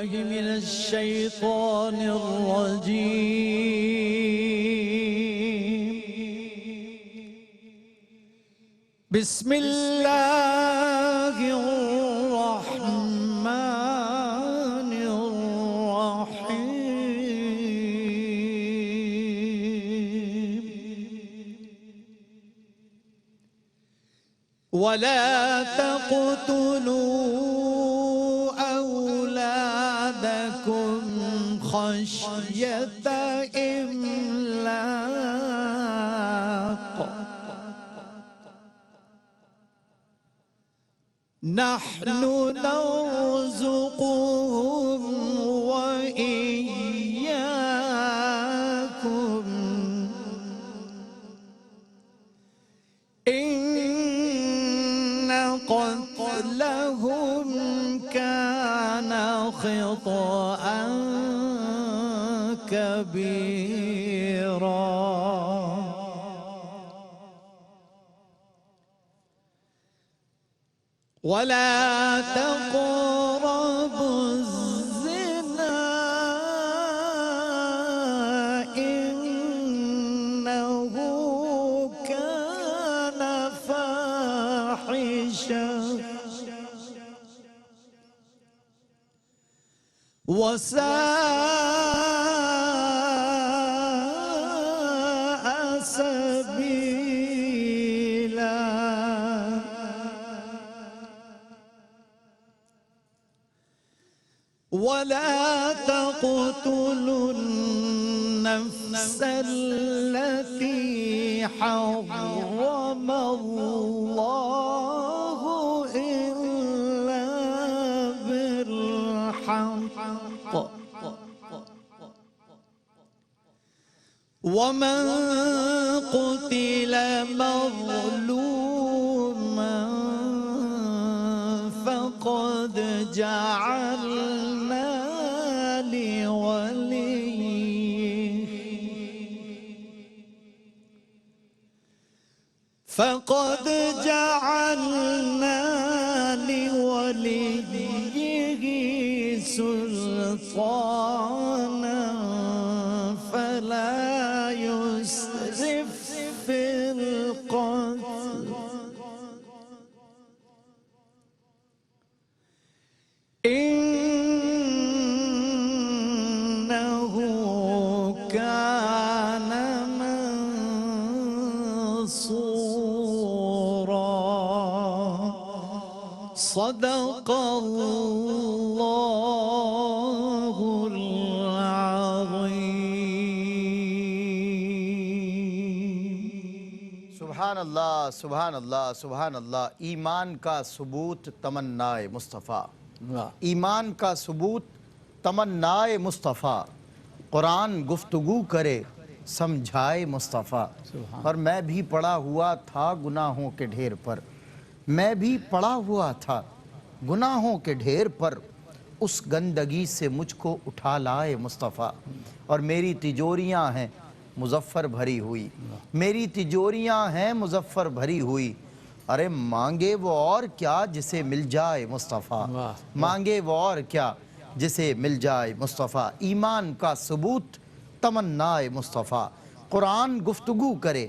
بالله من الشيطان الرجيم. بسم الله الرحمن الرحيم. ولا تقتلوا أولادكم خشية إملاق. نحن نرزقهم وإياكم. إن قتلهم كان خطأ كبيرا. ولا تقربوا الزنا إنه كان فاحشا وساء سبيلا. ولا تقتلوا النفس التي حرم الله إلا بالحق. ومن قتل مظلوما فقد جعلنا لوليه سلطانا فلا يسرف في القتل. إنه كان منصورا. صدق الله العظيم. سبحان اللہ سبحان اللہ سبحان اللہ. ایمان کا ثبوت تمنائے مصطفیٰ. ایمان کا ثبوت تمنائے مصطفیٰ. قرآن گفتگو کرے سمجھائے مصطفیٰ. اور میں بھی پڑا ہوا تھا گناہوں کے ڈھیر پر. میں بھی پڑا ہوا تھا گناہوں کے ڈھیر پر. اس گندگی سے مجھ کو اٹھا لائے مصطفیٰ. اور میری تجوریاں ہیں مظفر بھری ہوئی. میری تجوریاں ہیں مظفر بھری ہوئی. ارے مانگے وہ اور کیا جسے مل جائے مصطفیٰ. مانگے وہ اور کیا جسے مل جائے مصطفیٰ. ایمان کا ثبوت تمنائے مصطفیٰ. قرآن گفتگو کرے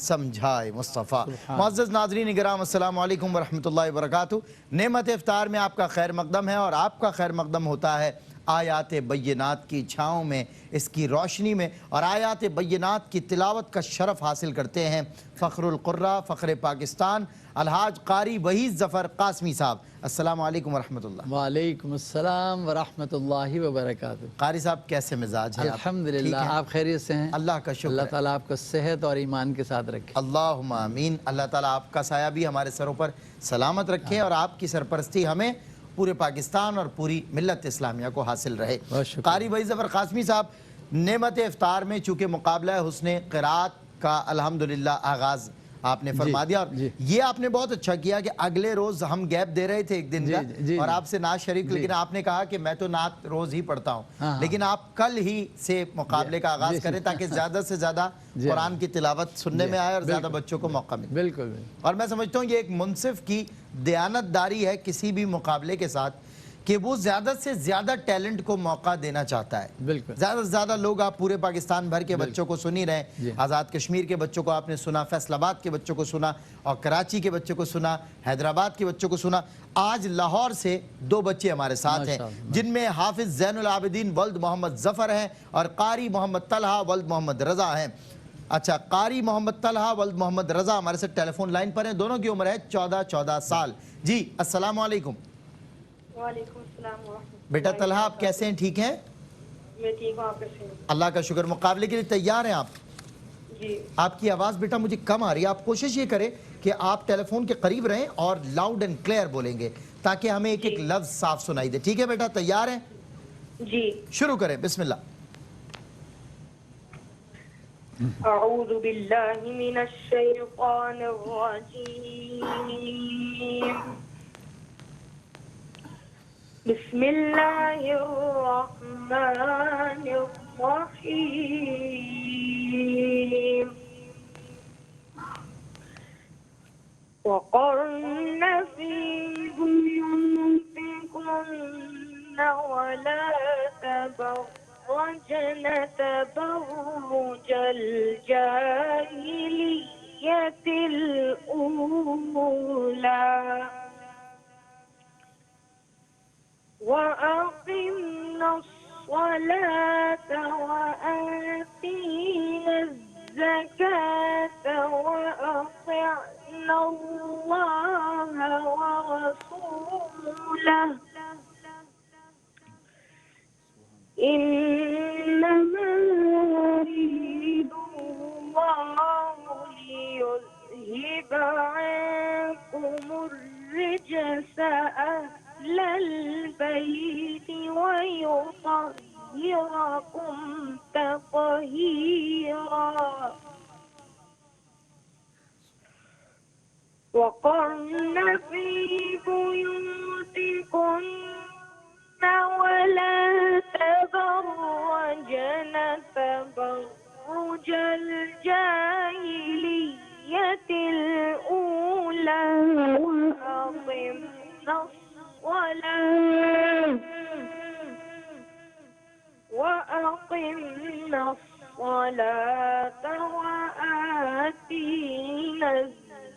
سمجھائے مصطفیٰ. معزز ناظرین کرام السلام علیکم ورحمۃ اللہ وبرکاتہ. نعمت افطار میں آپ کا خیر مقدم ہے اور آپ کا خیر مقدم ہوتا ہے آیات بینات کی چھاؤں میں, اس کی روشنی میں. اور آیات بینات کی تلاوت کا شرف حاصل کرتے ہیں فخر القرہ فخر پاکستان الحاج قاری وحید ظفر قاسمی صاحب. السلام علیکم ورحمۃ اللہ. وعلیکم السلام ورحمۃ اللہ وبرکاتہ. قاری صاحب کیسے مزاج ہیں؟ الحمدللہ آپ خیریت سے ہیں؟ اللہ کا شکر. اللہ تعالیٰ آپ کو صحت اور ایمان کے ساتھ رکھے. اللہم آمین. اللہ تعالیٰ آپ کا سایہ بھی ہمارے سروں پر سلامت رکھے اور آپ کی سرپرستی ہمیں پورے پاکستان اور پوری ملت اسلامیہ کو حاصل رہے. قاری وحید ظفر قاسمی صاحب, نعمت افطار میں چونکہ مقابلہ حسن قرات کا الحمدللہ آغاز آپ نے فرما دیا, اور یہ آپ نے بہت اچھا کیا کہ اگلے روز ہم گیپ دے رہے تھے ایک دن کا اور آپ سے نعت شریک, لیکن آپ نے کہا کہ میں تو نعت روز ہی پڑھتا ہوں, لیکن آپ کل ہی سے مقابلے کا آغاز کریں تاکہ زیادہ سے زیادہ قرآن کی تلاوت سننے میں آئے اور زیادہ بچوں کو موقع ملے. بالکل. اور میں سمجھتا ہوں یہ ایک منصف کی دیانت داری ہے کسی بھی مقابلے کے ساتھ کہ وہ زیادہ سے زیادہ ٹیلنٹ کو موقع دینا چاہتا ہے. بالکل. زیادہ سے زیادہ لوگ آپ پورے پاکستان بھر کے بچوں کو سن ہی رہے ہیں. آزاد کشمیر کے بچوں کو آپ نے سنا, فیصل آباد کے بچوں کو سنا, اور کراچی کے بچوں کو سنا, حیدرآباد کے بچوں کو سنا. آج لاہور سے 2 بچے ہمارے ساتھ ہیں جن میں حافظ زین العابدین ولد محمد ظفر ہیں اور قاری محمد طلحہ ولد محمد رضا ہیں. اچھا, قاری محمد طلحہ ولد محمد رضا ہمارے ساتھ ٹیلی فون لائن پر ہیں. دونوں کی عمر ہے 14 سال. جی السلام علیکم. وعلیکم السلام ورحمۃ اللہ. بیٹا طلحہ آپ کیسے ہیں, ٹھیک ہیں؟ میں ٹھیک ہوں, آپ کیسے ہیں؟ اللہ کا شکر. مقابلے کے لیے تیار ہیں آپ؟ جی. آپ کی آواز بیٹا مجھے کم آ رہی ہے. آپ کوشش یہ کریں کہ آپ ٹیلی فون کے قریب رہیں اور لاؤڈ اینڈ کلیئر بولیں گے تاکہ ہمیں ایک ایک لفظ صاف سنائی دے. ٹھیک ہے بیٹا, تیار ہیں؟ جی. شروع کریں, بسم اللہ. اعوذ باللہ من الشیطان الرجیم. بسم اللہ الرحمن الرحیم. وقرن فی بیوتکن ولا تبرجن تبرج الجاہلیۃ الأولی وأقمنا الصلاة وآتينا الزكاة وأطعنا الله ورسوله إنما يريد الله ليذهب عنكم الرجس أهل البيت ويطهركم تطهيرا. وقرن في بيوتكن ولا تبرجن تبرج الجاهلية الأولى وأقمنا الصلاة وآتينا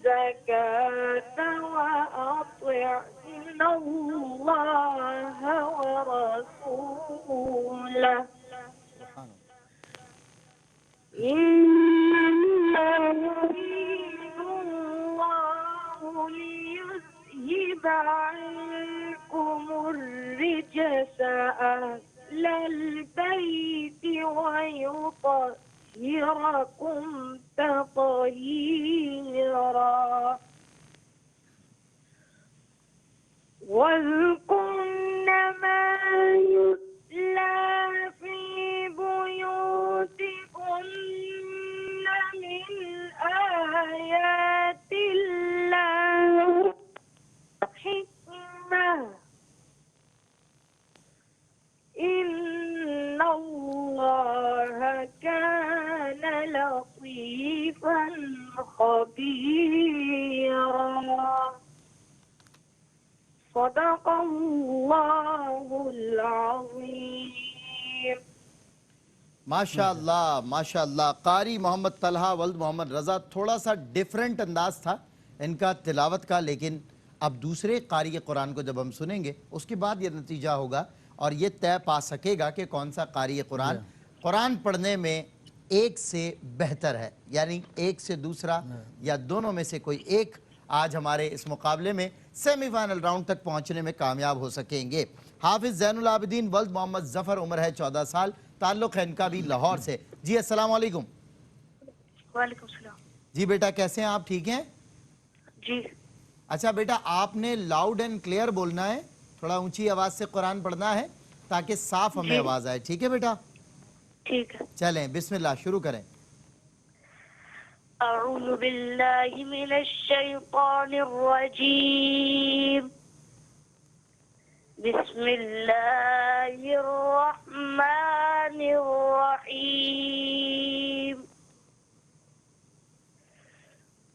الزكاة وأطعنا الله ورسوله إنما يريد الله ليذهب عنكم الرجس أهل البيت ويطهركم تطهيرا. واذكرن ما يتلى في بيوتكن من آيات الله حكمة إن الله كان لطيفا خبيرا. صدق اللہ العظیم. ماشاءاللہ ماشاءاللہ. قاری محمد طلحہ ولد محمد رضا, تھوڑا سا ڈیفرنٹ انداز تھا ان کا تلاوت کا, لیکن اب دوسرے قاری قرآن کو جب ہم سنیں گے اس کے بعد یہ نتیجہ ہوگا اور یہ طے پا سکے گا کہ کون سا قاری قرآن قرآن پڑھنے میں ایک سے بہتر ہے, یعنی ایک سے دوسرا یا دونوں میں سے کوئی ایک آج ہمارے اس مقابلے میں سیمی فائنل راؤنڈ تک پہنچنے میں کامیاب ہو سکیں گے. حافظ زین العابدین ولد محمد ظفر, عمر ہے 14 سال, تعلق ہے ان کا بھی لاہور سے. جی السلام علیکم. وعلیکم السلام. جی بیٹا کیسے ہیں آپ, ٹھیک ہیں؟ جی. اچھا بیٹا, آپ نے لاؤڈ اینڈ کلیئر بولنا ہے, تھوڑا اونچی آواز سے قرآن پڑھنا ہے تاکہ صاف ہمیں آواز آئے. ٹھیک ہے بیٹا؟ ٹھیک ہے. چلیں بسم اللہ, شروع کریں. اعوذ باللہ من الشیطان الرجیم. بسم اللہ الرحمن الرحیم.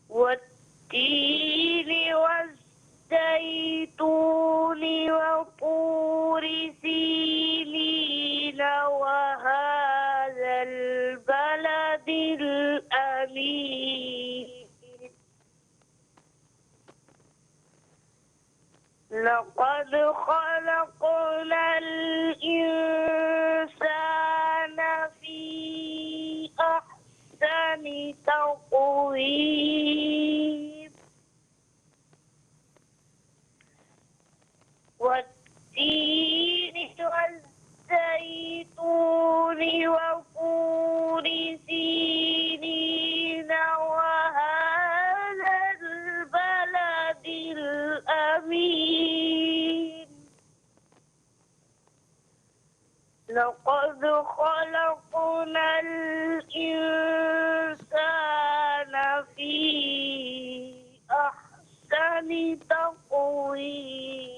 والتین والزيتون وطور سينين وهذا البلد الأمين لقد خلقنا الإنسان في أحسن تقويم والتين والزيتون وطور سينين وهذا البلد الأمين لقد خلقنا الإنسان في أحسن تقويم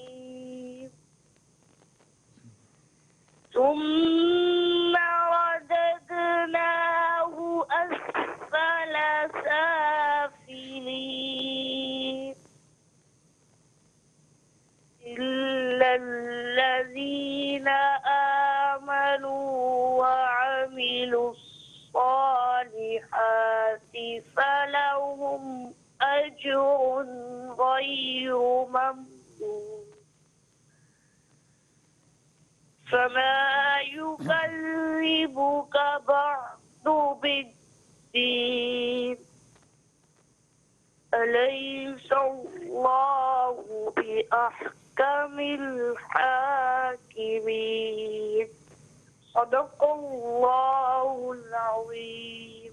ثم رددناه أسفل سافلين إلا الذين آمنوا وعملوا الصالحات فلهم أجر غير ممنون فما يكذبك بعد بالدين أليس الله بأحكم الحاكمين صدق الله العظيم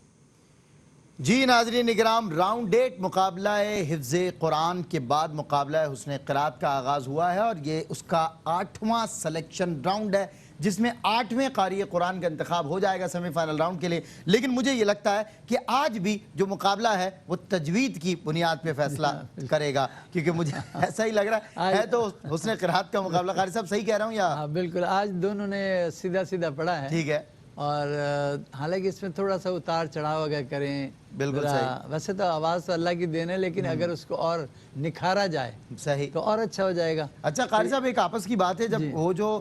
جی ناظرین اکرام، راؤنڈ 8 مقابلہ حفظ قرآن کے بعد مقابلہ حسن قرات کا آغاز ہوا ہے اور یہ اس کا 8واں سلیکشن راؤنڈ ہے جس میں 8ویں قاری قرآن کا انتخاب ہو جائے گا سیمی فائنل راؤنڈ کے لیے. لیکن مجھے یہ لگتا ہے کہ آج بھی جو مقابلہ ہے وہ تجوید کی بنیاد پہ فیصلہ کرے گا، کیونکہ مجھے ایسا ہی لگ رہا ہے تو حسن قرات کا مقابلہ. قاری صاحب صحیح کہہ رہا ہوں یا؟ بالکل، آج دونوں نے سیدھا سیدھا پڑھا ہے. ٹھیک ہے. اور حالانکہ اس میں تھوڑا سا اتار چڑھاؤ اگر کریں، بالکل صحیح. ویسے تو آواز تو اللہ کی دین ہے، لیکن اگر اس کو اور نکھارا جائے صحیح تو اور اچھا ہو جائے گا. اچھا قاری صاحب، ایک آپس کی بات ہے، جب وہ جو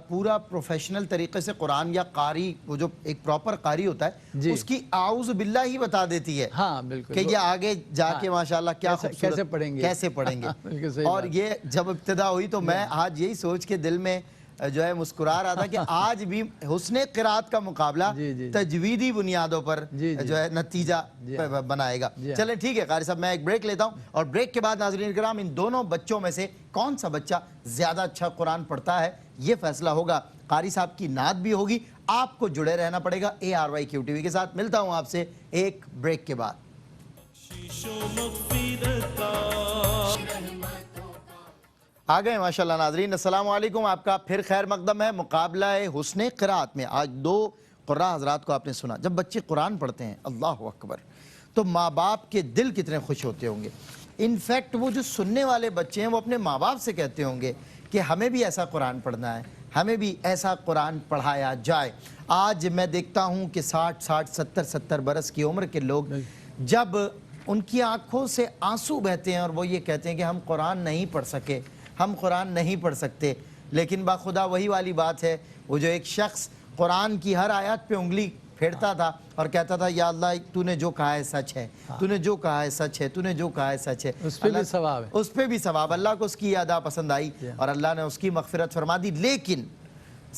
پورا پروفیشنل طریقے سے قرآن یا قاری، وہ جو ایک پراپر قاری ہوتا ہے، اس کی اعوذ باللہ ہی بتا دیتی ہے ہاں بالکل کہ یہ آگے جا کے ماشاءاللہ کیا کیسے پڑھیں گے، کیسے پڑھیں گے. اور یہ جب ابتدا ہوئی تو میں آج یہی سوچ کے دل میں جو ہے مسکرا رہا تھا کہ آج بھی حسن قرات کا مقابلہ تجویدی بنیادوں پر جو ہے نتیجہ بنائے گا. چلیں ٹھیک ہے قاری صاحب، میں ایک بریک لیتا ہوں اور بریک کے بعد ناظرین کرام ان دونوں بچوں میں سے کون سا بچہ زیادہ اچھا قرآن پڑھتا ہے یہ فیصلہ ہوگا. قاری صاحب کی نعت بھی ہوگی، آپ کو جڑے رہنا پڑے گا ARYQTV کے ساتھ. ملتا ہوں آپ سے ایک بریک کے بعد. آگئے ماشاءاللہ ناظرین، السلام علیکم، آپ کا پھر خیر مقدم ہے. مقابلہ حسن قرات میں آج 2 قراء حضرات کو آپ نے سنا. جب بچے قرآن پڑھتے ہیں اللہ اکبر تو ماں باپ کے دل کتنے خوش ہوتے ہوں گے. انفیکٹ وہ جو سننے والے بچے ہیں وہ اپنے ماں باپ سے کہتے ہوں گے کہ ہمیں بھی ایسا قرآن پڑھنا ہے، ہمیں بھی ایسا قرآن پڑھایا جائے. آج میں دیکھتا ہوں کہ 60 برس کی عمر کے لوگ جب ان کی آنکھوں سے آنسو بہتے ہیں اور وہ یہ کہتے ہیں کہ ہم قرآن نہیں پڑھ سکے، ہم قرآن نہیں پڑھ سکتے. لیکن باخدا وہی والی بات ہے، وہ جو ایک شخص قرآن کی ہر آیات پہ انگلی پھیرتا تھا اور کہتا تھا یا اللہ تو نے جو کہا ہے سچ ہے، تو نے جو کہا ہے سچ ہے، تو نے جو کہا ہے سچ ہے، اس پہ بھی ثواب ہے، اس پہ بھی ثواب. اللہ کو اس کی ادا پسند آئی اور اللہ نے اس کی مغفرت فرما دی. لیکن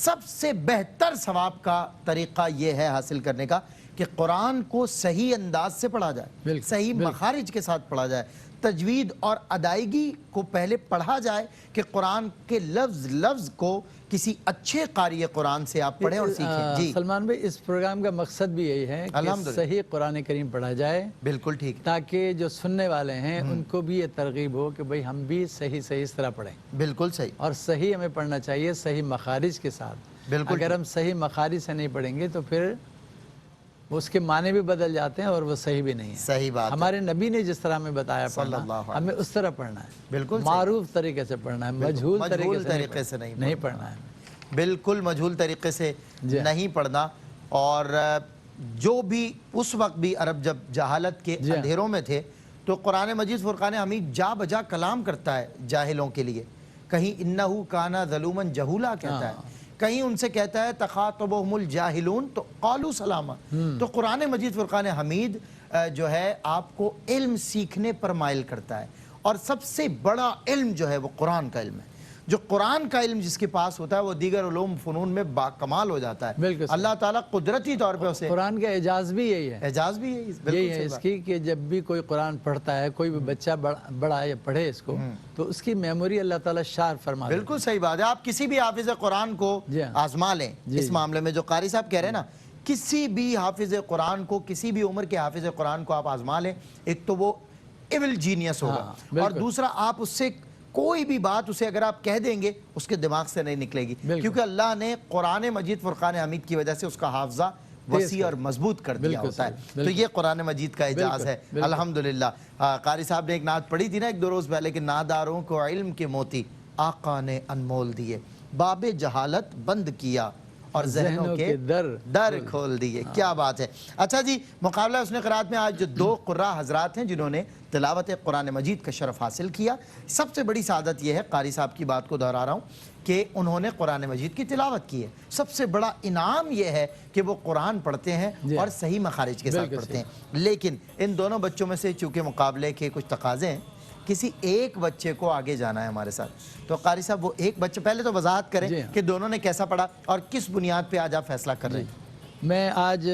سب سے بہتر ثواب کا طریقہ یہ ہے حاصل کرنے کا کہ قرآن کو صحیح انداز سے پڑھا جائے، صحیح مخارج کے ساتھ پڑھا جائے، تجوید اور ادائیگی کو پہلے پڑھا جائے کہ قرآن کے لفظ لفظ کو کسی اچھے قاری قرآن سے آپ پڑھیں اور سیکھیں. جی سلمان بھائی، اس پروگرام کا مقصد بھی یہی ہے کہ صحیح قرآن کریم پڑھا جائے. بالکل ٹھیک. تاکہ جو سننے والے ہیں ان کو بھی یہ ترغیب ہو کہ بھئی ہم بھی صحیح اس طرح پڑھیں. بالکل صحیح. اور صحیح ہمیں پڑھنا چاہیے صحیح مخارج کے ساتھ. اگر ہم صحیح مخارج سے نہیں پڑھیں گے تو پھر اس کے معنی بھی بدل جاتے ہیں اور وہ صحیح بھی نہیں ہے. صحیح بات. ہمارے نبی نے جس طرح ہمیں بتایا پڑھنا، ہمیں اس طرح پڑھنا ہے. بالکل معروف طریقے سے پڑھنا ہے، مجہول طریقے سے نہیں پڑھنا ہے. بالکل مجہول طریقے سے نہیں پڑھنا. اور جو بھی اس وقت بھی عرب جب جہالت کے اندھیروں میں تھے تو قرآن مجید فرقان حمید جا بجا کلام کرتا ہے جاہلوں کے لیے. کہیں انہو کانا ظلومن جہولا کہتا ہے, کہیں ان سے کہتا ہے تخاطبہم الجاہلون تو قالوا سلاما. تو قرآن مجید فرقان حمید جو ہے آپ کو علم سیکھنے پر مائل کرتا ہے, اور سب سے بڑا علم جو ہے وہ قرآن کا علم ہے. جو قرآن کا علم جس کے پاس ہوتا ہے وہ دیگر علوم فنون میں باکمال ہو جاتا ہے. بالکل اللہ تعالیٰ قدرتی طور پہ اسے قرآن کا اعجاز بھی یہی ہے, اعجاز بھی یہی ہے اس کی کہ جب بھی کوئی قرآن پڑھتا ہے, کوئی بھی بچہ بڑا یا پڑھے اس کو, تو اس کی میموری اللہ تعالیٰ شارپ فرما دیتا ہے. بالکل صحیح بات ہے. آپ کسی بھی حافظ قرآن کو آزما لیں اس معاملے میں جو قاری صاحب کہہ رہے ہیں نا, کسی بھی حافظ قرآن کو, کسی بھی عمر کے حافظ قرآن کو آپ آزما لیں, ایک تو وہ ایول جینیس ہوگا, اور دوسرا آپ اس سے کوئی بھی بات اسے اگر آپ کہہ دیں گے اس کے دماغ سے نہیں نکلے گی, کیونکہ اللہ نے قرآن مجید فرقان حمید کی وجہ سے اس کا حافظہ وسیع اور مضبوط کر دیا ہوتا ہے. تو یہ قرآن مجید کا اعجاز ہے الحمدللہ. قاری صاحب نے ایک نعت پڑھی تھی نا ایک دو روز پہلے کہ ناداروں کو علم کے موتی آقا نے انمول دیے, باب جہالت بند کیا اور ذہنوں کے در کھول دیے. کیا بات ہے. اچھا جی, مقابلہ حسن قرات میں آج جو دو قراء حضرات ہیں جنہوں نے تلاوت قرآن مجید کا شرف حاصل کیا, سب سے بڑی سعادت یہ ہے, قاری صاحب کی بات کو دہرا رہا ہوں, کہ انہوں نے قرآن مجید کی تلاوت کی ہے. سب سے بڑا انعام یہ ہے کہ وہ قرآن پڑھتے ہیں اور صحیح مخارج کے ساتھ پڑھتے ہیں. لیکن ان دونوں بچوں میں سے چونکہ مقابلے کے کچھ تقاضے ہیں, کسی ایک بچے کو آگے جانا ہے ہمارے ساتھ. تو قاری صاحب وہ ایک بچہ پہلے تو وضاحت کریں کہ دونوں نے کیسا پڑھا اور کس بنیاد پہ آج آپ فیصلہ کر رہے ہیں. میں آج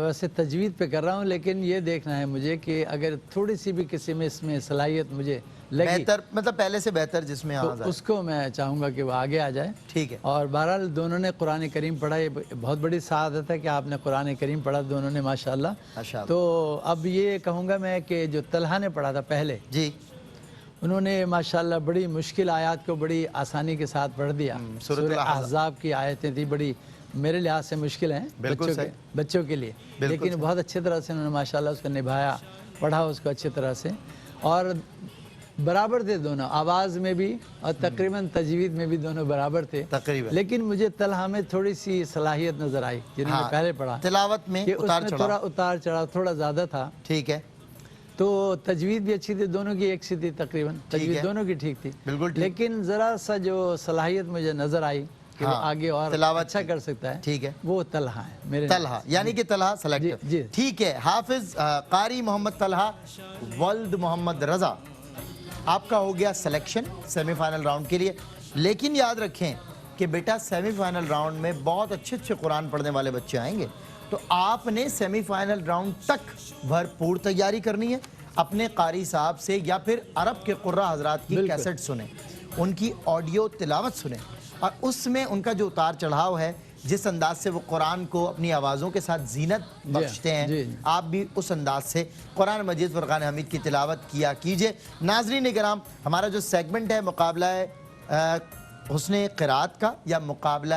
ویسے تجوید پہ کر رہا ہوں, لیکن یہ دیکھنا ہے مجھے کہ اگر تھوڑی سی بھی کسی میں اس میں صلاحیت مجھے لگی, بہتر مطلب پہلے سے بہتر جس میں تو اس کو میں چاہوں گا کہ وہ آگے آ جائے. ٹھیک ہے. اور بہرحال دونوں نے قرآن کریم پڑھا, یہ بہت بڑی سعادت ہے کہ آپ نے قرآن کریم پڑھا دونوں نے ماشاءاللہ. تو اب یہ کہوں گا میں کہ جو طلحہ نے پڑھا تھا پہلے, جی, انہوں نے ماشاءاللہ بڑی مشکل آیات کو بڑی آسانی کے ساتھ پڑھ دیا. سورہ احزاب کی آیتیں تھی, بڑی میرے لحاظ سے مشکل ہیں بچوں کے لیے, لیکن بہت اچھی طرح سے انہوں نے ماشاءاللہ اس کو نبھایا, پڑھا اس کو اچھی طرح سے, اور برابر تھے دونوں, آواز میں بھی اور تقریباً تجوید میں بھی دونوں برابر تھے. لیکن مجھے طلحہ میں تھوڑی سی صلاحیت نظر آئی جنہوں نے پہلے پڑھا, تلاوت میں تھوڑا اتار چڑھاؤ تھوڑا زیادہ تھا. ٹھیک ہے. تو تجوید بھی اچھی تھی, دونوں کی ایک سی تھی تقریباً, تجوید دونوں کی ٹھیک تھی, لیکن ذرا سا جو صلاحیت مجھے نظر آئی کہ وہ آگے اور اچھا کر سکتا ہے, ٹھیک ہے, وہ طلحہ ہے میرے. طلحہ یعنی کہ طلحہ سلیکٹ. ٹھیک ہے. حافظ قاری محمد طلحہ ولد محمد رضا, آپ کا ہو گیا سلیکشن سیمی فائنل راؤنڈ کے لیے. لیکن یاد رکھیں کہ بیٹا سیمی فائنل راؤنڈ میں بہت اچھے قرآن پڑھنے والے بچے آئیں گے, تو آپ نے سیمی فائنل راؤنڈ تک بھرپور تیاری کرنی ہے. اپنے قاری صاحب سے یا پھر عرب کے قراء حضرات کی کیسٹ سنیں, ان کی آڈیو تلاوت سنیں, اور اس میں ان کا جو اتار چڑھاؤ ہے, جس انداز سے وہ قرآن کو اپنی آوازوں کے ساتھ زینت بخشتے ہیں, آپ بھی اس انداز سے قرآن مجید فرقان حمید کی تلاوت کیا کیجئے. ناظرین کرام, ہمارا جو سیگمنٹ ہے مقابلہ حسن قرات کا یا مقابلہ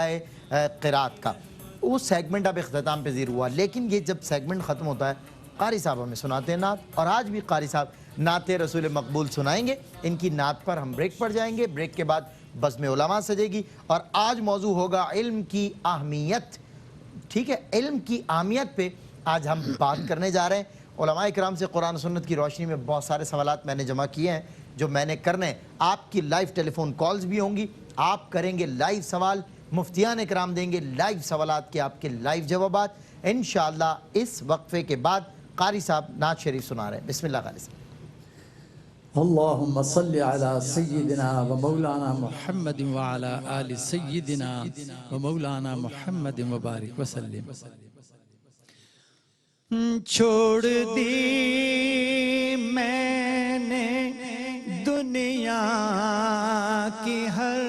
قرات کا, وہ سیگمنٹ اب اختتام پذیر ہوا. لیکن یہ جب سیگمنٹ ختم ہوتا ہے, قاری صاحب ہمیں سناتے ہیں نعت, اور آج بھی قاری صاحب نعت رسول مقبول سنائیں گے. ان کی نعت پر ہم بریک پر جائیں گے, بریک کے بعد بزم علماء سجے گی, اور آج موضوع ہوگا علم کی اہمیت. ٹھیک ہے, علم کی اہمیت پہ آج ہم بات کرنے جا رہے ہیں. علماء اکرام سے قرآن و سنت کی روشنی میں بہت سارے سوالات میں نے جمع کیے ہیں جو میں نے کرنے ہیں. آپ کی لائیو ٹیلی فون کالز بھی ہوں گی, آپ کریں گے لائیو سوال, مفتیان اکرام دیں گے لائیو سوالات کے آپ کے لائیو جوابات. انشاءاللہ اس وقفے کے بعد قاری صاحب نعت شریف سنا رہے ہیں. بسم اللہ قاری صاحب. اللهم صل على سيدنا ومولانا محمد وعلى آل سيدنا ومولانا محمد وبارك وسلم. چھوڑ دی میں نے دنیا کی ہر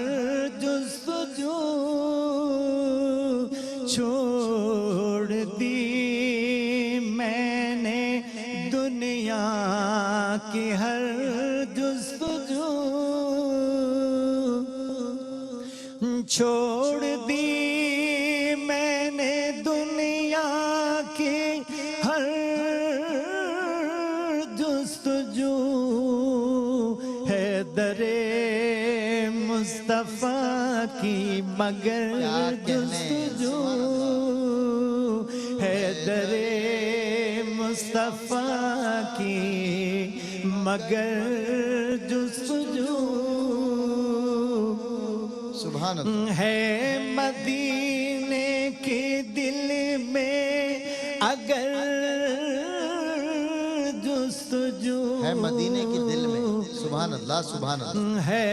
جستجو, چھوڑ دی میں نے دنیا کی ہر جستجو, چھوڑ دی میں نے دنیا کی ہر جستجو, ہے در مصطفیٰ کی مگر جستجو, ہے در مصطفیٰ کی مگر جستجو سبحان اللہ ہے مدینے کے دل میں اگر جستجو ہے مدینے کے دل میں سبحان اللہ سبحان اللہ ہے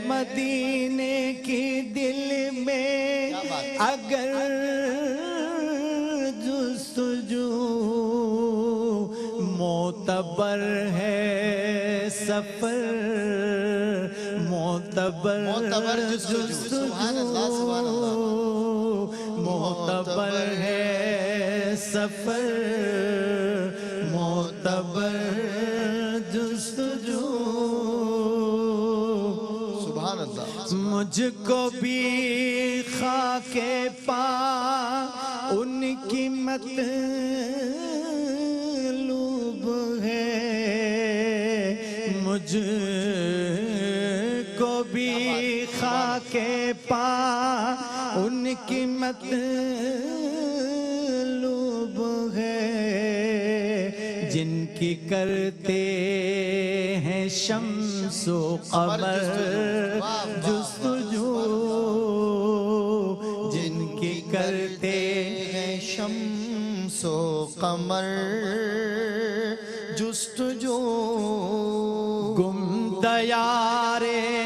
مدینے کے دل میں اگر جستجو معتبر ہے سفر معتبر جستجو سبحان اللہ سبحان اللہ معتبر ہے سفر معتبر جستجو سبحان اللہ مجھ کو بھی خاک پا ان کی مطلوب ہے مجھ کو بھی خاک پا ان کی مطلوب ہے جن کی کرتے ہیں شمس و قمر جستجو جن کی کرتے ہیں شمس و قمر جستجو گم دیار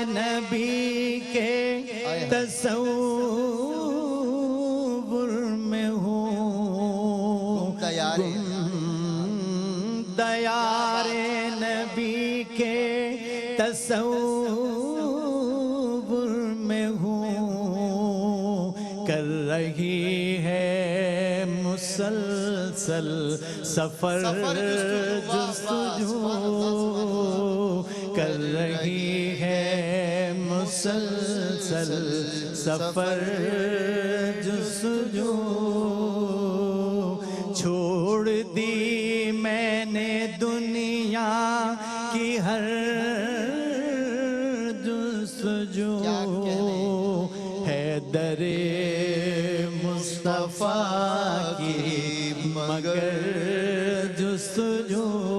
نبی کے تصور میں ہوں دیار نبی کے تصور میں ہوں کر رہی ہے مسلسل سفر جستجو کر رہی ہے مسلسل سفر جستجو چھوڑ دی میں نے دنیا کی ہر جستجو ہے در مصطفیٰ کی مگر جستجو